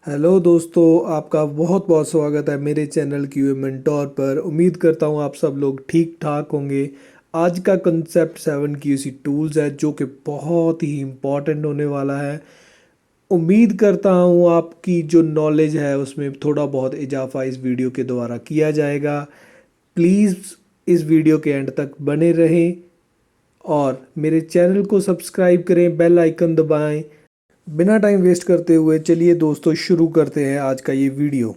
Hello दोस्तों, आपका बहुत बहुत स्वागत है मेरे चैनल क्यूए मेंटोर पर। उम्मीद करता हूँ आप सब लोग ठीक ठाक होंगे। आज का कंसेप्ट 7 QC टूल्स है जो कि बहुत ही इम्पोर्टेंट होने वाला है। उम्मीद करता हूँ आपकी जो नॉलेज है उसमें थोड़ा बहुत इजाफा इस वीडियो के द्वारा किया जाएगा। प्लीज़ इस वीडियो के एंड तक बने रहें और मेरे चैनल को सब्सक्राइब करें, बेल आइकन दबाएं। बिना टाइम वेस्ट करते हुए चलिए दोस्तों शुरू करते हैं आज का ये वीडियो।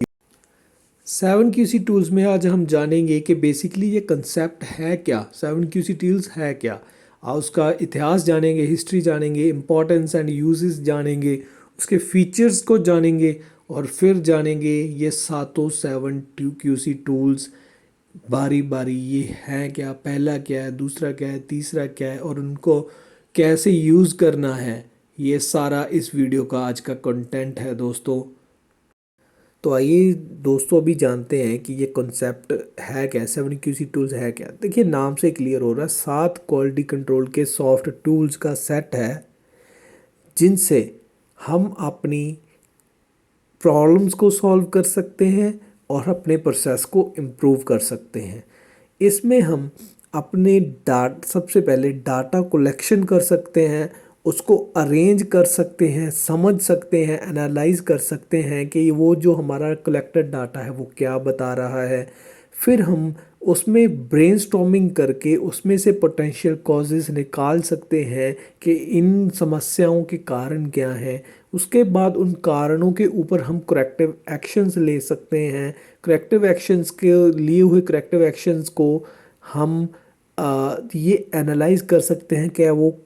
7 QC टूल्स में आज हम जानेंगे कि बेसिकली ये कंसेप्ट है क्या, 7 QC टूल्स है क्या। उसका इतिहास जानेंगे, हिस्ट्री जानेंगे, इम्पोर्टेंस एंड यूजेस जानेंगे, उसके फीचर्स को जानेंगे और फिर जानेंगे ये सातों 7 QC टूल्स बारी बारी ये हैं क्या, पहला क्या है, दूसरा क्या है, तीसरा क्या है और उनको कैसे यूज़ करना है। ये सारा इस वीडियो का आज का कंटेंट है दोस्तों। तो आइए दोस्तों अभी जानते हैं कि ये कॉन्सेप्ट है क्या, 7 QC टूल्स है क्या। देखिए नाम से क्लियर हो रहा है, 7 क्वालिटी कंट्रोल के सॉफ्ट टूल्स का सेट है जिनसे हम अपनी प्रॉब्लम्स को सॉल्व कर सकते हैं और अपने प्रोसेस को इम्प्रूव कर सकते हैं। इसमें हम अपने सबसे पहले डाटा कलेक्शन कर सकते हैं, उसको अरेंज कर सकते हैं, समझ सकते हैं, एनालाइज कर सकते हैं कि वो जो हमारा कलेक्टेड डाटा है वो क्या बता रहा है। फिर हम उसमें ब्रेनस्टॉर्मिंग करके उसमें से पोटेंशियल कॉजेज़ निकाल सकते हैं कि इन समस्याओं के कारण क्या हैं। उसके बाद उन कारणों के ऊपर हम करेक्टिव एक्शंस ले सकते हैं। करेक्टिव एक्शंस के लिए हुए करेक्टिव एक्शंस को हम ये एनालाइज कर सकते हैं क्या वो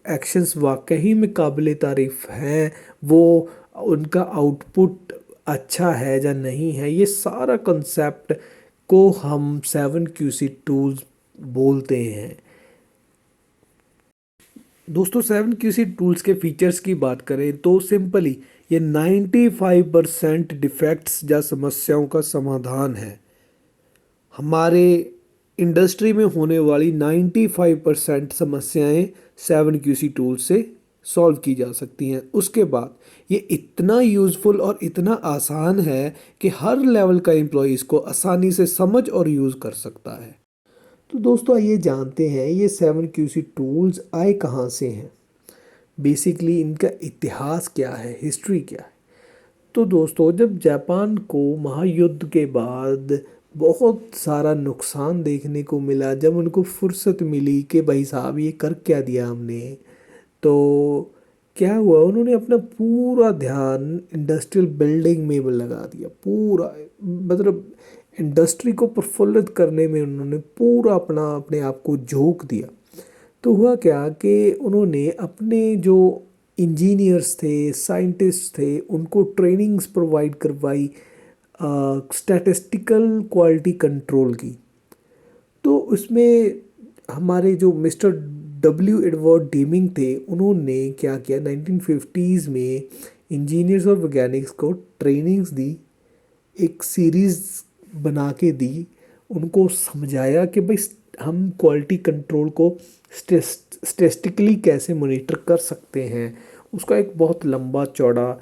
एक्शंस वाकई में काबिल तारीफ़ हैं, वो उनका आउटपुट अच्छा है या नहीं है। ये सारा कंसेप्ट को हम 7 QC टूल्स बोलते हैं दोस्तों। 7 QC टूल्स के फीचर्स की बात करें तो सिंपली ये 95% डिफेक्ट्स या समस्याओं का समाधान है। हमारे इंडस्ट्री में होने वाली 95% समस्याएं 7 QC टूल से सॉल्व की जा सकती हैं। उसके बाद ये इतना यूज़फुल और इतना आसान है कि हर लेवल का एम्प्लॉय इसको आसानी से समझ और यूज़ कर सकता है। तो दोस्तों आइए जानते हैं ये 7 QC टूल्स आए कहाँ से हैं, बेसिकली इनका इतिहास क्या है, हिस्ट्री क्या है। तो दोस्तों जब जापान को महायुद्ध के बाद बहुत सारा नुकसान देखने को मिला, जब उनको फुर्सत मिली कि भाई साहब ये कर क्या दिया हमने, तो क्या हुआ, उन्होंने अपना पूरा ध्यान इंडस्ट्रियल बिल्डिंग में लगा दिया। पूरा मतलब इंडस्ट्री को प्रफुल्लित करने में उन्होंने पूरा अपने आप को झोंक दिया। तो हुआ क्या कि उन्होंने अपने जो इंजीनियर्स थे, साइंटिस्ट थे, उनको ट्रेनिंग्स प्रोवाइड करवाई स्टैटिस्टिकल क्वालिटी कंट्रोल की। तो उसमें हमारे जो मिस्टर डब्ल्यू एडवर्ड डीमिंग थे, उन्होंने क्या किया, 1950s में इंजीनियर्स और वैज्ञानिक्स को ट्रेनिंग्स दी, एक सीरीज़ बना के दी, उनको समझाया कि भाई हम क्वालिटी कंट्रोल को स्टेटिस्टिकली कैसे मॉनिटर कर सकते हैं। उसका एक बहुत लंबा चौड़ा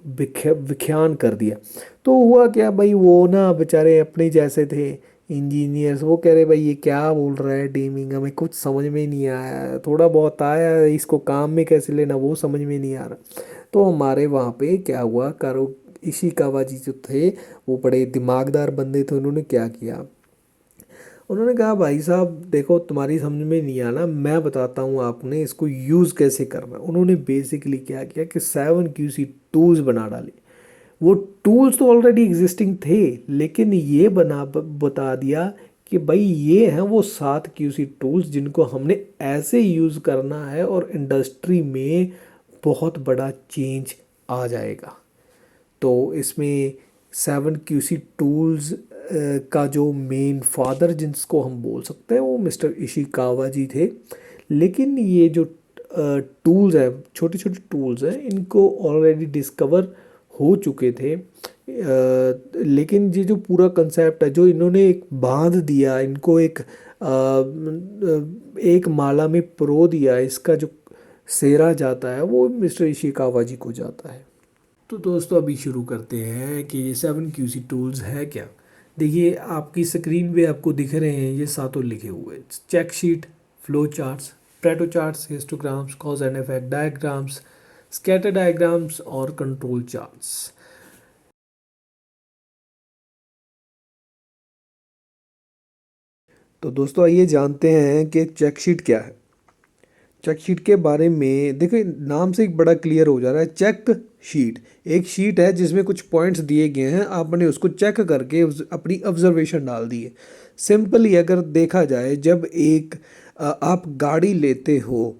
व्याख्यान कर दिया। तो हुआ क्या भाई, वो ना बेचारे अपने जैसे थे इंजीनियर्स, वो कह रहे भाई ये क्या बोल रहा है डीमिंग, हमें कुछ समझ में नहीं आया, थोड़ा बहुत आया, इसको काम में कैसे लेना वो समझ में नहीं आ रहा। तो हमारे वहाँ पे क्या हुआ, कारो इशिकावा जी जो थे वो बड़े दिमागदार बंदे थे। उन्होंने क्या किया, उन्होंने कहा भाई साहब देखो तुम्हारी समझ में नहीं आना, मैं बताता हूँ आपने इसको यूज़ कैसे करना। उन्होंने बेसिकली क्या किया कि 7 QC टूल्स बना डाले। वो टूल्स तो ऑलरेडी एग्जिस्टिंग थे, लेकिन ये बता दिया कि भाई ये हैं वो 7 QC टूल्स जिनको हमने ऐसे यूज़ करना है और इंडस्ट्री में बहुत बड़ा चेंज आ जाएगा। तो इसमें 7 QC टूल्स का जो मेन फादर जिसको हम बोल सकते हैं वो मिस्टर इशिकावा जी थे। लेकिन ये जो टूल्स हैं, छोटे छोटे टूल्स हैं, इनको ऑलरेडी डिस्कवर हो चुके थे। लेकिन ये जो पूरा कंसेप्ट है जो इन्होंने एक बांध दिया, इनको एक माला में पिरो दिया, इसका जो सेरा जाता है वो मिस्टर इशिकावा जी को जाता है। तो दोस्तों अभी शुरू करते हैं कि ये 7QC टूल्स है क्या। देखिए आपकी स्क्रीन पे आपको दिख रहे हैं ये सातों लिखे हुए, check sheet, flow charts, Pareto charts, histograms, cause and effect diagrams, scatter diagrams और कंट्रोल चार्ट्स। तो दोस्तों आइए जानते हैं कि चेक शीट क्या है। चेक शीट के बारे में देखिए नाम से एक बड़ा क्लियर हो जा रहा है। चेक शीट एक शीट है जिसमें कुछ पॉइंट्स दिए गए हैं, आपने उसको चेक करके अपनी ऑब्जर्वेशन डाल दी है। सिंपली अगर देखा जाए, जब एक आप गाड़ी लेते हो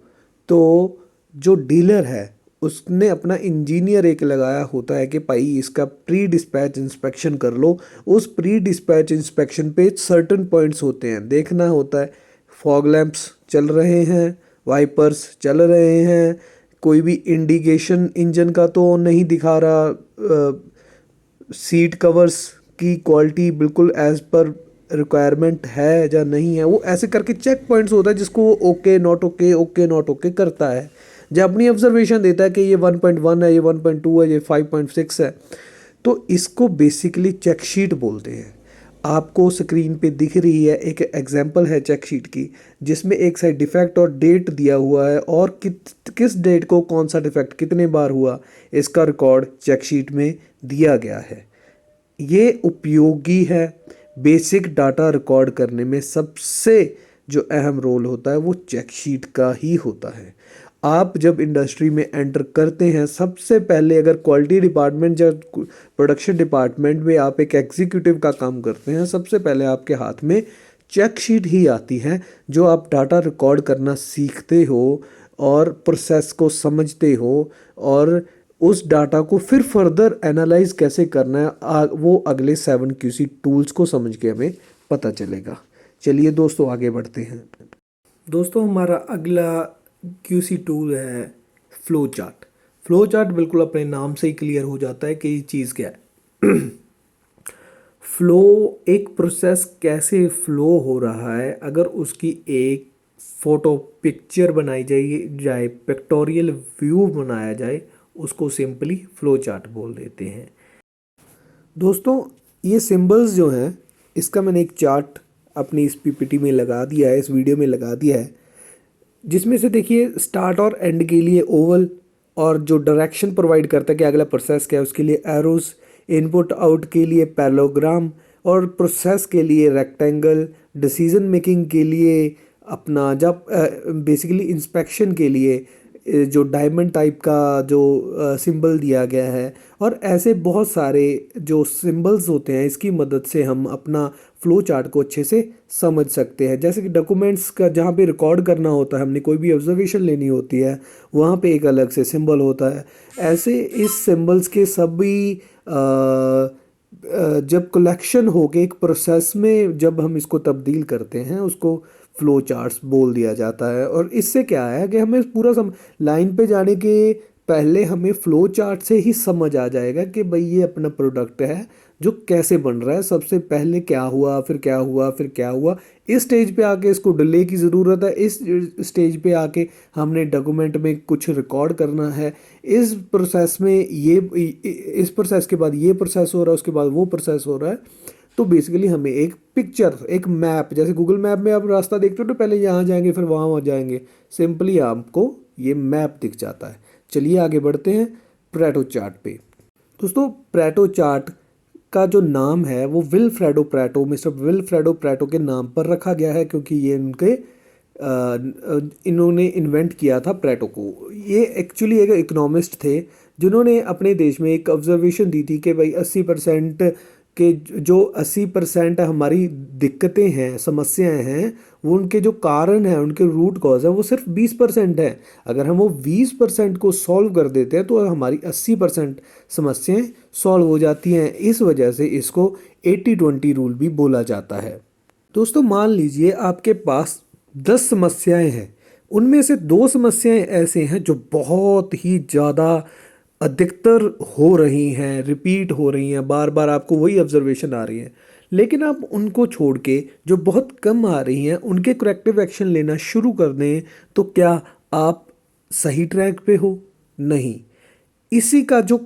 तो जो डीलर है उसने अपना इंजीनियर एक लगाया होता है कि भाई इसका प्री डिस्पैच इंस्पेक्शन कर लो। उस प्री डिस्पैच इंस्पेक्शन पे सर्टन पॉइंट्स होते हैं, देखना होता है फॉग लैंप्स चल रहे हैं, वाइपर्स चल रहे हैं, कोई भी इंडिकेशन इंजन का तो नहीं दिखा रहा, सीट कवर्स की क्वालिटी बिल्कुल एज पर रिक्वायरमेंट है या नहीं है। वो ऐसे करके चेक पॉइंट्स होता है जिसको वो okay not okay okay not okay करता है। जब अपनी ऑब्जर्वेशन देता है कि ये 1.1 है, ये 1.2 है, ये 5.6 है, तो इसको बेसिकली चेक शीट बोलते हैं। आपको स्क्रीन पे दिख रही है एक एग्जांपल है चेक शीट की, जिसमें एक साइड डिफेक्ट और डेट दिया हुआ है और किस डेट को कौन सा डिफेक्ट कितने बार हुआ, इसका रिकॉर्ड चेक शीट में दिया गया है। ये उपयोगी है। बेसिक डाटा रिकॉर्ड करने में सबसे जो अहम रोल होता है वो चेक शीट का ही होता है। आप जब इंडस्ट्री में एंटर करते हैं, सबसे पहले अगर क्वालिटी डिपार्टमेंट या प्रोडक्शन डिपार्टमेंट में आप एक एग्जीक्यूटिव का काम करते हैं, सबसे पहले आपके हाथ में चेक शीट ही आती है, जो आप डाटा रिकॉर्ड करना सीखते हो और प्रोसेस को समझते हो और उस डाटा को फिर फर्दर एनालाइज कैसे करना है वो अगले 7QC टूल्स को समझ के हमें पता चलेगा। चलिए दोस्तों आगे बढ़ते हैं। दोस्तों हमारा अगला QC टूल है फ्लो चार्ट। फ्लो चार्ट बिल्कुल अपने नाम से ही क्लियर हो जाता है कि ये चीज़ क्या है। फ्लो एक प्रोसेस कैसे फ्लो हो रहा है, अगर उसकी एक फोटो पिक्चर बनाई जाए पिक्टोरियल व्यू बनाया जाए, उसको सिंपली फ्लो चार्ट बोल देते हैं। दोस्तों ये सिंबल्स जो हैं, इसका मैंने एक चार्ट अपनी इस पीपीटी में लगा दिया है, इस वीडियो में लगा दिया है, जिसमें से देखिए स्टार्ट और एंड के लिए ओवल और जो डायरेक्शन प्रोवाइड करता है कि अगला प्रोसेस क्या है उसके लिए एरोस, इनपुट आउट के लिए पैरेललोग्राम और प्रोसेस के लिए रेक्टेंगल, डिसीजन मेकिंग के लिए अपना जब बेसिकली इंस्पेक्शन के लिए जो डायमंड टाइप का जो सिंबल दिया गया है। और ऐसे बहुत सारे जो सिंबल्स होते हैं, इसकी मदद से हम अपना फ्लो चार्ट को अच्छे से समझ सकते हैं। जैसे कि डॉक्यूमेंट्स का जहाँ पे रिकॉर्ड करना होता है, हमने कोई भी ऑब्जर्वेशन लेनी होती है, वहाँ पे एक अलग से सिंबल होता है। ऐसे इस सिंबल्स के सभी जब कलेक्शन हो के एक प्रोसेस में जब हम इसको तब्दील करते हैं, उसको फ्लो चार्ट्स बोल दिया जाता है। और इससे क्या है कि हमें पूरा लाइन पे जाने के पहले हमें फ्लो चार्ट से ही समझ आ जाएगा कि भाई ये अपना प्रोडक्ट है जो कैसे बन रहा है, सबसे पहले क्या हुआ, फिर क्या हुआ, फिर क्या हुआ। इस स्टेज पे आके इसको डिले की ज़रूरत है, इस स्टेज पे आके हमने डॉक्यूमेंट में कुछ रिकॉर्ड करना है, इस प्रोसेस में ये इस प्रोसेस के बाद ये प्रोसेस हो रहा है, उसके बाद वो प्रोसेस हो रहा है। तो बेसिकली हमें एक पिक्चर, एक मैप, जैसे गूगल मैप में आप रास्ता देखते हो तो पहले यहाँ जाएंगे फिर वहाँ जाएंगे, सिंपली आपको ये मैप दिख जाता है। चलिए आगे बढ़ते हैं प्रेटो चार्ट पे। दोस्तों प्रेटो चार्ट का जो नाम है वो Vilfredo Preto, mister Vilfredo Preto के नाम पर रखा गया है, क्योंकि ये उनके इन्होंने इन्वेंट किया था प्रेटो को। ये एक्चुअली एक इकोनॉमिस्ट थे जिन्होंने अपने देश में एक ऑब्जर्वेशन दी थी कि भाई 80% के जो 80% हमारी दिक्कतें हैं, समस्याएं हैं, वो उनके जो कारण हैं, उनके रूट कॉज है, वो सिर्फ 20% है। अगर हम वो 20% को सॉल्व कर देते हैं तो हमारी 80% समस्याएं सॉल्व हो जाती हैं। इस वजह से इसको 80-20 रूल भी बोला जाता है। दोस्तों मान लीजिए आपके पास 10 समस्याएं हैं, उनमें से 2 समस्याएं ऐसे हैं जो बहुत ही ज़्यादा अधिकतर हो रही हैं, रिपीट हो रही हैं, बार बार आपको वही ऑब्जर्वेशन आ रही हैं, लेकिन आप उनको छोड़ के जो बहुत कम आ रही हैं उनके करेक्टिव एक्शन लेना शुरू कर दें, तो क्या आप सही ट्रैक पे हो? नहीं। इसी का जो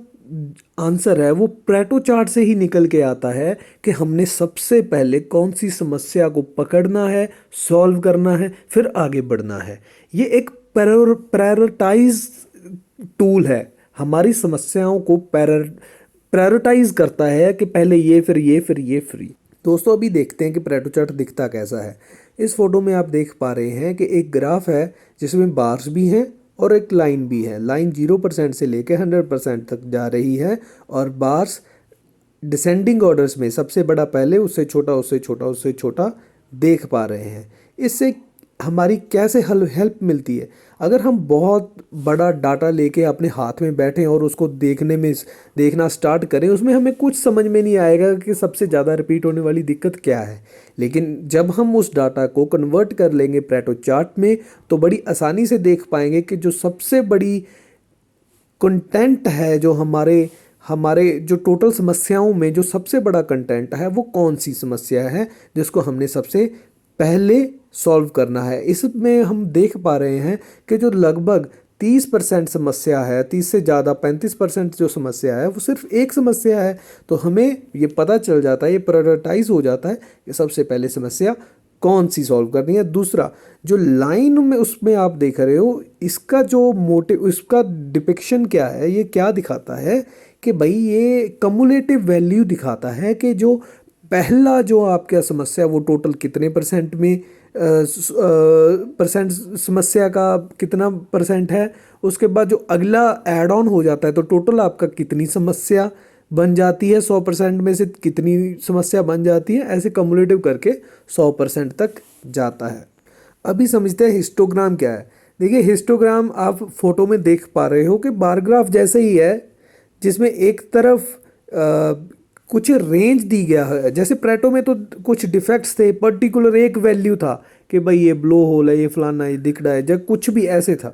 आंसर है वो प्रेटो चार्ट से ही निकल के आता है कि हमने सबसे पहले कौन सी समस्या को पकड़ना है, सॉल्व करना है, फिर आगे बढ़ना है। ये एक प्रायोरिटाइज टूल है, हमारी समस्याओं को प्रायोरिटाइज करता है कि पहले ये फिर ये फिर ये फिर ये। दोस्तों अभी देखते हैं कि प्रेटो चार्ट दिखता कैसा है। इस फोटो में आप देख पा रहे हैं कि एक ग्राफ है जिसमें बार्स भी हैं और एक लाइन भी है। लाइन 0% से लेकर 100% तक जा रही है और बार्स डिसेंडिंग ऑर्डर्स में सबसे बड़ा पहले, उससे छोटा, उससे छोटा, उससे छोटा देख पा रहे हैं। इससे हमारी कैसे हेल्प मिलती है? अगर हम बहुत बड़ा डाटा लेके अपने हाथ में बैठें और उसको देखना स्टार्ट करें, उसमें हमें कुछ समझ में नहीं आएगा कि सबसे ज़्यादा रिपीट होने वाली दिक्कत क्या है। लेकिन जब हम उस डाटा को कन्वर्ट कर लेंगे प्रेटो चार्ट में, तो बड़ी आसानी से देख पाएंगे कि जो सबसे बड़ी कंटेंट है, जो हमारे हमारे जो टोटल समस्याओं में जो सबसे बड़ा कंटेंट है, वो कौन सी समस्या है जिसको हमने सबसे पहले सॉल्व करना है। इसमें हम देख पा रहे हैं कि जो लगभग 30% समस्या है, 30 से ज़्यादा 35% जो समस्या है वो सिर्फ एक समस्या है। तो हमें ये पता चल जाता है, ये प्रायोरिटाइज हो जाता है कि सबसे पहले समस्या कौन सी सॉल्व करनी है। दूसरा, जो लाइन में उसमें आप देख रहे हो, इसका जो मोटिव, इसका डिपिक्शन क्या है, ये क्या दिखाता है कि भाई ये कमुलेटिव वैल्यू दिखाता है कि जो पहला जो आपका समस्या वो टोटल कितने परसेंट में परसेंट समस्या का कितना परसेंट है, उसके बाद जो अगला ऐड ऑन हो जाता है तो टोटल आपका कितनी समस्या बन जाती है, 100% में से कितनी समस्या बन जाती है, ऐसे कम्युलेटिव करके 100% तक जाता है। अभी समझते हैं हिस्टोग्राम क्या है। देखिए हिस्टोग्राम आप फोटो में देख पा रहे हो कि बार ग्राफ जैसे ही है, जिसमें एक तरफ कुछ रेंज दी गया है। जैसे प्रेटो में तो कुछ डिफेक्ट्स थे, पर्टिकुलर एक वैल्यू था कि भाई ये ब्लो होल है, ये फलाना, ये दिख रहा है, जब कुछ भी ऐसे था।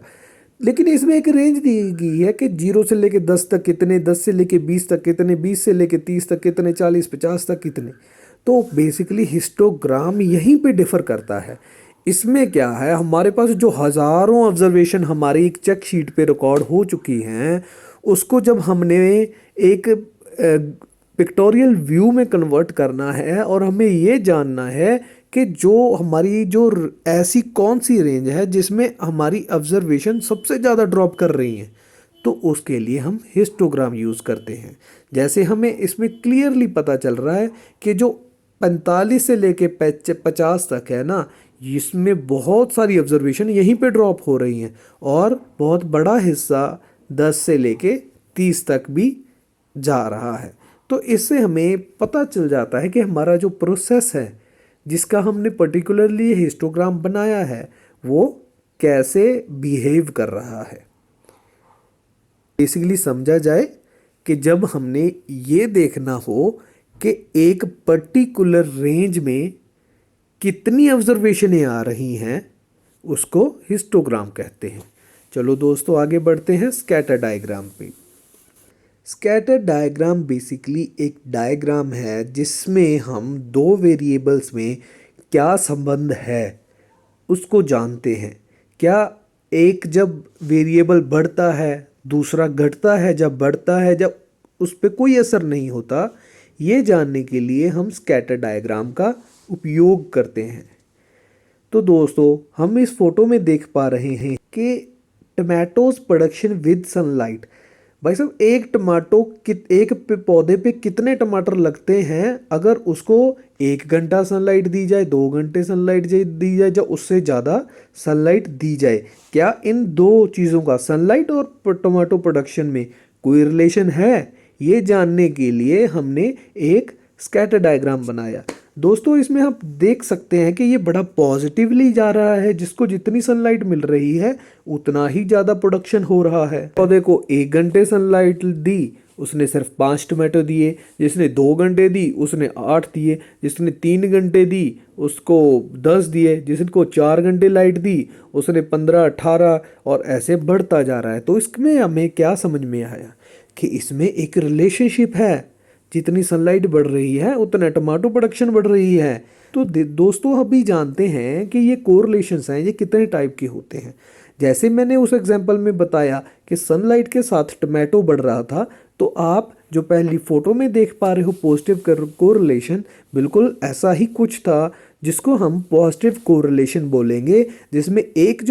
लेकिन इसमें एक रेंज दी गई है कि 0 से लेके 10 तक कितने, 10 से लेके 20 तक कितने, 20 से लेके 30 तक कितने, 40-50 तक कितने। तो बेसिकली हिस्टोग्राम यहीं पे डिफर करता है। इसमें क्या है, हमारे पास जो हज़ारों ऑब्जर्वेशन हमारी एक चेक शीट पे रिकॉर्ड हो चुकी हैं, उसको जब हमने एक पिक्टोरियल व्यू में कन्वर्ट करना है और हमें ये जानना है कि जो हमारी जो ऐसी कौन सी रेंज है जिसमें हमारी ऑब्जर्वेशन सबसे ज़्यादा ड्रॉप कर रही हैं, तो उसके लिए हम हिस्टोग्राम यूज़ करते हैं। जैसे हमें इसमें क्लियरली पता चल रहा है कि जो 45 से लेके 50 तक है ना, इसमें बहुत सारी ऑब्जर्वेशन यहीं पे ड्रॉप हो रही हैं और बहुत बड़ा हिस्सा 10 से लेके 30 तक भी जा रहा है। तो इससे हमें पता चल जाता है कि हमारा जो प्रोसेस है जिसका हमने पर्टिकुलरली हिस्टोग्राम बनाया है वो कैसे बिहेव कर रहा है। बेसिकली समझा जाए कि जब हमने ये देखना हो कि एक पर्टिकुलर रेंज में कितनी ऑब्जर्वेशनें आ रही हैं, उसको हिस्टोग्राम कहते हैं। चलो दोस्तों आगे बढ़ते हैं स्कैटर डायग्राम पे। स्कैटर डायग्राम बेसिकली एक डायग्राम है जिसमें हम दो वेरिएबल्स में क्या संबंध है उसको जानते हैं। क्या एक जब वेरिएबल बढ़ता है दूसरा घटता है, जब बढ़ता है, जब उस पर कोई असर नहीं होता, ये जानने के लिए हम स्कैटर डायग्राम का उपयोग करते हैं। तो दोस्तों हम इस फोटो में देख पा रहे हैं कि टमाटोज प्रोडक्शन विद सनलाइट। भाई साहब एक पौधे पे कितने टमाटर लगते हैं अगर उसको 1 घंटा सनलाइट दी जाए, 2 घंटे सनलाइट दी जाए, या उससे ज़्यादा सनलाइट दी जाए। क्या इन दो चीज़ों का, सनलाइट और टमाटो प्रोडक्शन में कोई रिलेशन है? ये जानने के लिए हमने एक स्कैटर डायग्राम बनाया। दोस्तों इसमें आप देख सकते हैं कि ये बड़ा पॉजिटिवली जा रहा है, जिसको जितनी सनलाइट मिल रही है उतना ही ज़्यादा प्रोडक्शन हो रहा है। पौधे को 1 घंटे सनलाइट दी, उसने सिर्फ 5 टमाटो दिए। जिसने 2 घंटे दी उसने 8 दिए। जिसने 3 घंटे दी उसको 10 दिए। जिसको 4 घंटे लाइट दी उसने 15-18, और ऐसे बढ़ता जा रहा है। तो इसमें हमें क्या समझ में आया कि इसमें एक रिलेशनशिप है, जितनी सनलाइट बढ़ रही है उतना टमाटो प्रोडक्शन बढ़ रही है। तो दोस्तों अभी जानते हैं कि ये कोरिलेशंस हैं, ये कितने टाइप के होते हैं। जैसे मैंने उस एग्जांपल में बताया कि सनलाइट के साथ टमाटो बढ़ रहा था, तो आप जो पहली फोटो में देख पा रहे हो पॉजिटिव कोरिलेशन, बिल्कुल ऐसा ही कुछ था जिसको हम पॉजिटिव कोरिलेशन बोलेंगे, जिसमें एक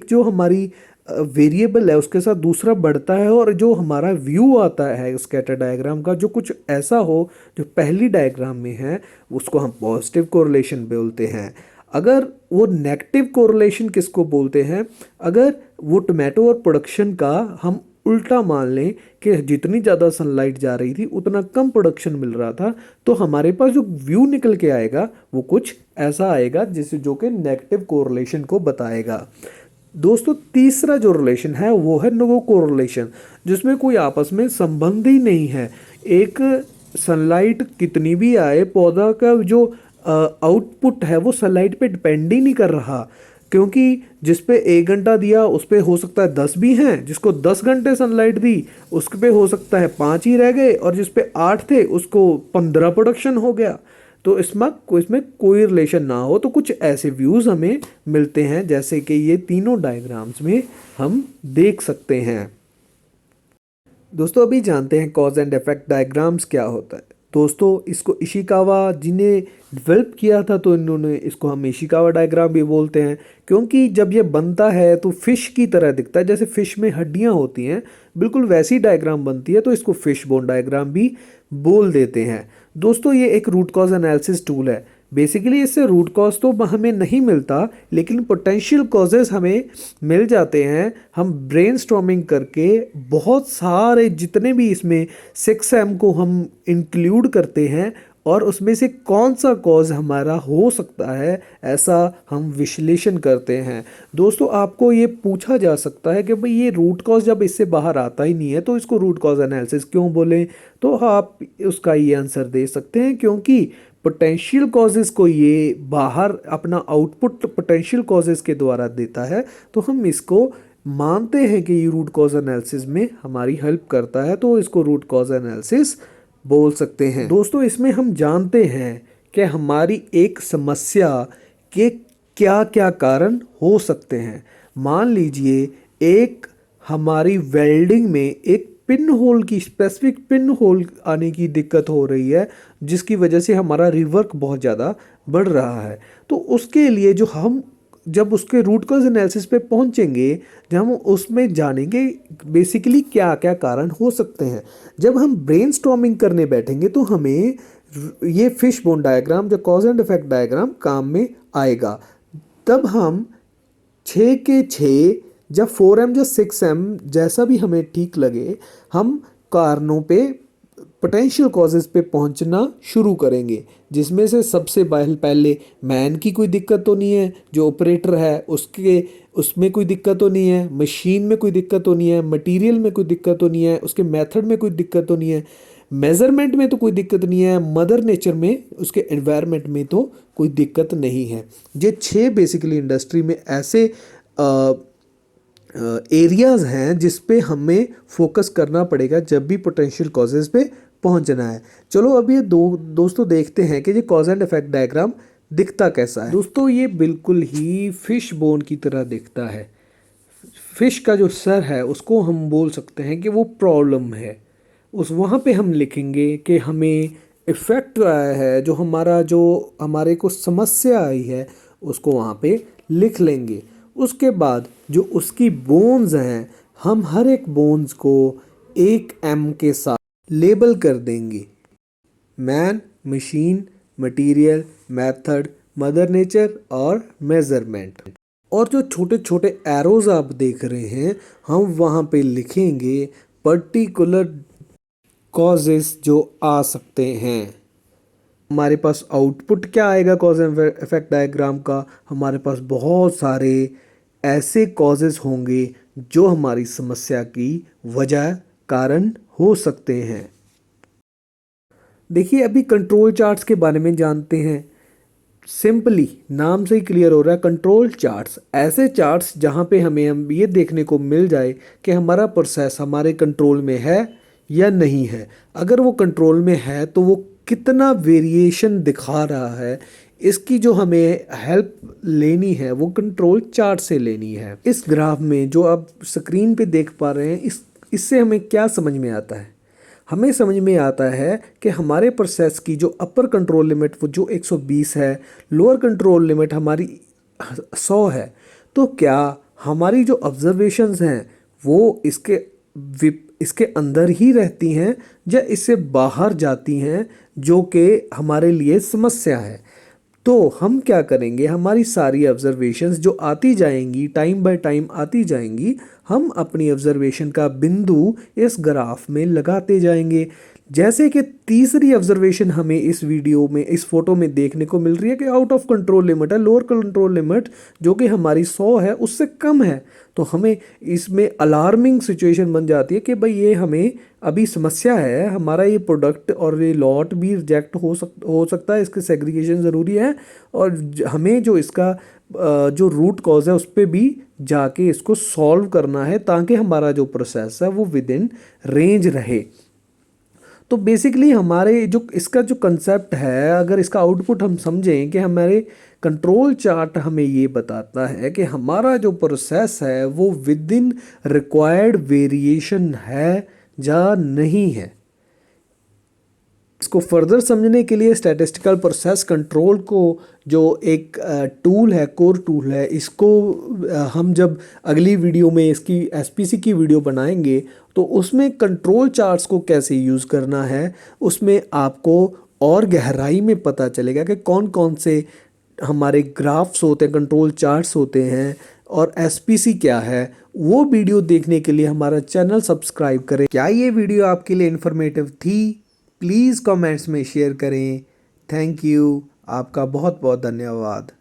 जो हमारी वेरिएबल है उसके साथ दूसरा बढ़ता है, और जो हमारा व्यू आता है स्कैटर डायग्राम का जो कुछ ऐसा हो जो पहली डायग्राम में है, उसको हम पॉजिटिव कोरिलेशन बोलते हैं। अगर वो नेगेटिव कोरिलेशन किसको बोलते हैं, अगर वो टोमेटो और प्रोडक्शन का हम उल्टा मान लें कि जितनी ज़्यादा सनलाइट जा रही थी उतना कम प्रोडक्शन मिल रहा था, तो हमारे पास जो व्यू निकल के आएगा वो कुछ ऐसा आएगा जिससे जो कि नेगेटिव कोरिलेशन को बताएगा। दोस्तों तीसरा जो रिलेशन है वो है नो कोरिलेशन, जिसमें कोई आपस में संबंध ही नहीं है। एक सनलाइट कितनी भी आए, पौधा का जो आउटपुट है वो सनलाइट पे डिपेंड ही नहीं कर रहा, क्योंकि जिस पे 1 घंटा दिया उस पे हो सकता है 10 भी हैं, जिसको 10 घंटे सनलाइट दी उस पे हो सकता है 5 ही रह गए, और जिस पे 8 थे उसको 15 प्रोडक्शन हो गया। तो इसमें कोई रिलेशन ना हो तो कुछ ऐसे व्यूज़ हमें मिलते हैं जैसे कि ये तीनों डायग्राम्स में हम देख सकते हैं। दोस्तों अभी जानते हैं कॉज एंड इफेक्ट डायग्राम्स क्या होता है। दोस्तों इसको इशिकावा जिन्हें डेवलप किया था, तो इन्होंने इसको हम इशिकावा डायग्राम भी बोलते हैं, क्योंकि जब ये बनता है तो फिश की तरह दिखता है, जैसे फिश में हड्डियां होती हैं बिल्कुल वैसी डायग्राम बनती है, तो इसको फिश बोन डायग्राम भी बोल देते हैं। दोस्तों ये एक रूट कॉज एनालिसिस टूल है। बेसिकली इससे रूट कॉज तो हमें नहीं मिलता, लेकिन पोटेंशियल कॉजेज हमें मिल जाते हैं। हम ब्रेनस्टॉर्मिंग करके बहुत सारे जितने भी इसमें 6M को हम इंक्लूड करते हैं, और उसमें से कौन सा कॉज हमारा हो सकता है ऐसा हम विश्लेषण करते हैं। दोस्तों आपको ये पूछा जा सकता है कि भाई ये रूट कॉज जब इससे बाहर आता ही नहीं है तो इसको रूट कॉज एनालिसिस क्यों बोलें, तो आप उसका ये आंसर दे सकते हैं क्योंकि पोटेंशियल कॉजेज़ को ये बाहर अपना आउटपुट पोटेंशियल कॉजेज़ के द्वारा देता है, तो हम इसको मानते हैं कि ये रूट कॉज एनालिसिस में हमारी हेल्प करता है, तो इसको रूट कॉज एनालिसिस बोल सकते हैं। दोस्तों इसमें हम जानते हैं कि हमारी एक समस्या के क्या क्या कारण हो सकते हैं। मान लीजिए एक हमारी वेल्डिंग में एक पिन होल की स्पेसिफिक पिन होल आने की दिक्कत हो रही है, जिसकी वजह से हमारा रिवर्क बहुत ज़्यादा बढ़ रहा है। तो उसके लिए जो हम जब उसके रूट कॉज एनालिसिस पे पहुंचेंगे, जब हम उसमें जानेंगे बेसिकली क्या क्या कारण हो सकते हैं। जब हम ब्रेनस्टॉर्मिंग करने बैठेंगे तो हमें ये फिश बोन डायग्राम जो कॉज एंड इफेक्ट डायग्राम काम में आएगा। तब हम 6 के 6 जब 4M या 6M जैसा भी हमें ठीक लगे, हम कारणों पे पोटेंशियल कॉजेज़ पे पहुंचना शुरू करेंगे, जिसमें से सबसे पहले मैन की कोई दिक्कत तो नहीं है, जो ऑपरेटर है उसमें कोई दिक्कत तो नहीं है, मशीन में कोई दिक्कत तो नहीं है, मटेरियल में कोई दिक्कत तो नहीं है, उसके मेथड में कोई दिक्कत तो नहीं है, मेज़रमेंट में तो कोई दिक्कत नहीं है, मदर नेचर में उसके एनवायरनमेंट में तो कोई दिक्कत नहीं है। ये 6 बेसिकली इंडस्ट्री में ऐसे एरियाज़ हैं जिस पे हमें फोकस करना पड़ेगा जब भी पोटेंशियल कॉजेज़ पे पहुंचना है। चलो अब ये दोस्तों देखते हैं कि ये कॉज एंड इफेक्ट डायग्राम दिखता कैसा है। दोस्तों ये बिल्कुल ही फिश बोन की तरह दिखता है। फिश का जो सर है उसको हम बोल सकते हैं कि वो प्रॉब्लम है। उस वहाँ पे हम लिखेंगे कि हमें इफ़ेक्ट आया है, जो हमारे को समस्या आई है उसको वहाँ पे लिख लेंगे। उसके बाद जो उसकी बोन्स हैं, हम हर एक बोन्स को 1M के साथ लेबल कर देंगे। Man, machine, material, method, mother nature और मेजरमेंट। और जो छोटे छोटे एरोज आप देख रहे हैं, हम वहाँ पे लिखेंगे पर्टिकुलर कॉजेस जो आ सकते हैं। हमारे पास आउटपुट क्या आएगा कॉज एंड इफेक्ट डायग्राम का, हमारे पास बहुत सारे ऐसे कॉजेस होंगे जो हमारी समस्या की वजह कारण हो सकते हैं। देखिए अभी कंट्रोल चार्ट्स के बारे में जानते हैं। सिंपली नाम से ही क्लियर हो रहा है, कंट्रोल चार्ट्स ऐसे चार्ट्स जहाँ पे हमें हम ये देखने को मिल जाए कि हमारा प्रोसेस हमारे कंट्रोल में है या नहीं है। अगर वो कंट्रोल में है तो वो कितना वेरिएशन दिखा रहा है, इसकी जो हमें हेल्प लेनी है वो कंट्रोल चार्ट से लेनी है। इस ग्राफ में जो आप स्क्रीन पे देख पा रहे हैं, इससे हमें क्या समझ में आता है। हमें समझ में आता है कि हमारे प्रोसेस की जो अपर कंट्रोल लिमिट वो जो 120 है, लोअर कंट्रोल लिमिट हमारी 100 है, तो क्या हमारी जो ऑब्जर्वेशंस हैं वो इसके अंदर ही रहती हैं या इससे बाहर जाती हैं, जो कि हमारे लिए समस्या है। तो हम क्या करेंगे, हमारी सारी ऑब्जर्वेशंस जो आती जाएंगी, टाइम बाय टाइम आती जाएंगी, हम अपनी ऑब्जर्वेशन का बिंदु इस ग्राफ में लगाते जाएंगे। जैसे कि तीसरी ऑब्जर्वेशन हमें इस वीडियो में, इस फोटो में देखने को मिल रही है कि आउट ऑफ कंट्रोल लिमिट है, लोअर कंट्रोल लिमिट जो कि हमारी 100 है उससे कम है। तो हमें इसमें अलार्मिंग सिचुएशन बन जाती है कि भाई ये हमें अभी समस्या है, हमारा ये प्रोडक्ट और ये लॉट भी रिजेक्ट हो सकता है, इसकी सेग्रीगेशन ज़रूरी है, और हमें जो इसका जो रूट कॉज है उस पर भी जाके इसको सॉल्व करना है, ताकि हमारा जो प्रोसेस है वो विद इन रेंज रहे। तो बेसिकली हमारे जो इसका जो कंसेप्ट है, अगर इसका आउटपुट हम समझें कि हमारे कंट्रोल चार्ट हमें ये बताता है कि हमारा जो प्रोसेस है वो विद इन रिक्वायर्ड वेरिएशन है या नहीं है। इसको फर्दर समझने के लिए स्टैटिस्टिकल प्रोसेस कंट्रोल को जो एक टूल है, कोर टूल है, इसको हम जब अगली वीडियो में इसकी एसपीसी की वीडियो बनाएंगे तो उसमें कंट्रोल चार्ट्स को कैसे यूज़ करना है, उसमें आपको और गहराई में पता चलेगा कि कौन कौन से हमारे ग्राफ्स होते हैं, कंट्रोल चार्ट्स होते हैं, और एसपीसी क्या है। वो वीडियो देखने के लिए हमारा चैनल सब्सक्राइब करें। क्या ये वीडियो आपके लिए इन्फॉर्मेटिव थी? प्लीज़ कमेंट्स में शेयर करें। थैंक यू, आपका बहुत बहुत धन्यवाद।